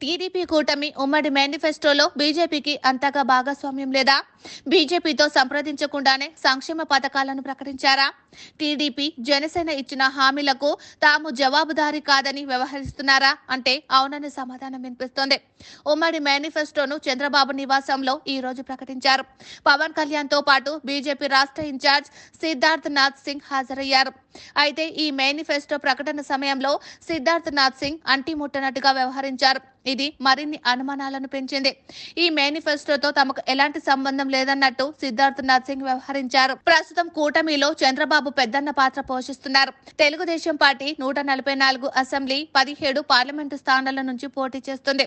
TDP కూటమి ఉమ్మడి మేనిఫెస్టోలో బీజేపీకి అంతగా భాగస్వామ్యం లేదా? బీజేపీతో సంప్రదించకుండానే సంక్షేమ పథకాలను ప్రకటించారా? టీడీపీ, జనసేన ఇచ్చిన హామీలకు తాము జవాబుదారీ కాదని వ్యవహరిస్తున్నారా అంటే అవునని సమాధానం వినిపిస్తోంది. ఉమ్మడి మేనిఫెస్టోను చంద్రబాబు నివాసంలో ఈ రోజు ప్రకటించారు. పవన్ కళ్యాణ్ తో పాటు బీజేపీ రాష్ట్ర ఇన్ఛార్జ్ సిద్ధార్థ్ నాథ్ సింగ్ హాజరయ్యారు. అయితే ఈ మేనిఫెస్టో ప్రకటన సమయంలో సిద్ధార్థ్ నాథ్ సింగ్ అంటిముట్టనట్టుగా వ్యవహరించారు. ఇది మరిన్ని అనుమానాలను పెంచింది. ఈ మేనిఫెస్టోతో తమకు ఎలాంటి సంబంధం లేదన్నట్టు సిద్ధార్థ్ నాథ్ సింగ్ వ్యవహరించారు. ప్రస్తుతం కూటమిలో చంద్రబాబు పెద్దన్న పాత్ర పోషిస్తున్నారు. తెలుగుదేశం పార్టీ 144 అసెంబ్లీ, 17 పార్లమెంటు స్థానాల నుంచి పోటీ చేస్తుంది.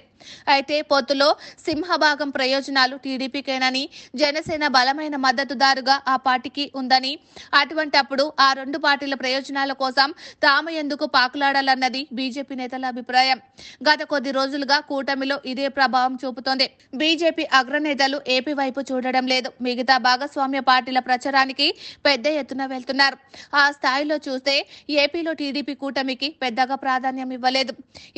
అయితే పొత్తులో సింహభాగం ప్రయోజనాలు టీడీపీకేనని, జనసేన బలమైన మద్దతుదారుగా ఆ పార్టీకి ఉందని, అటువంటప్పుడు ఆ రెండు పార్టీల ప్రయోజనాల కోసం తాము ఎందుకు పాకులాడాలన్నది బీజేపీ నేతల అభిప్రాయం. గత కొద్ది రోజులుగా కూటమిలో ఇదే ప్రభావం చూపుతోంది. బీజేపీ అగ్రనేతలు ఏపీ వైపు చూడడం లేదు. మిగతా భాగస్వామ్య పార్టీల ప్రచారానికి పెద్ద ఎత్తున వెళ్తున్నారు. ఆ స్థాయిలో చూస్తే ఏపీలో టీడీపీ కూటమికి పెద్దగా ప్రాధాన్యం ఇవ్వలేదు.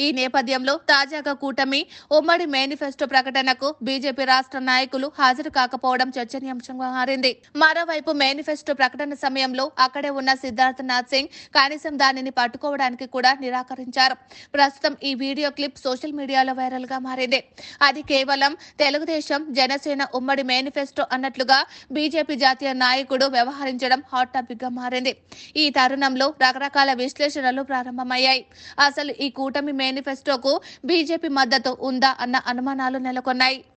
ఈ నేపథ్యంలో తాజాగా కూటమి ఉమ్మడి మేనిఫెస్టో ప్రకటనకు బీజేపీ రాష్ట్ర నాయకులు హాజరు కాకపోవడం చర్చనీయాంశంగా మారింది. మరోవైపు మేనిఫెస్టో ప్రకటన సమయంలో అక్కడే ఉన్న సిద్ధార్థ్ నాథ్ సింగ్ కనీసం దానిని పట్టుకోవడానికి కూడా నిరాకరించారు. ప్రస్తుతం ఈ వీడియో క్లిప్ సోషల్ మీడియాలో వైరల్ గా మారింది. అది కేవలం తెలుగుదేశం, జనసేన ఉమ్మడి మేనిఫెస్టో అన్నట్లుగా బీజేపీ జాతీయ నాయకుడు వ్యవహరించడం హాట్ టాపిక్ గా మారింది. ఈ తరుణంలో రకరకాల విశ్లేషణలు ప్రారంభమయ్యాయి. అసలు ఈ కూటమి మేనిఫెస్టోకు బీజేపీ మద్దతు ఉందా అన్న అనుమానాలు నెలకొన్నాయి.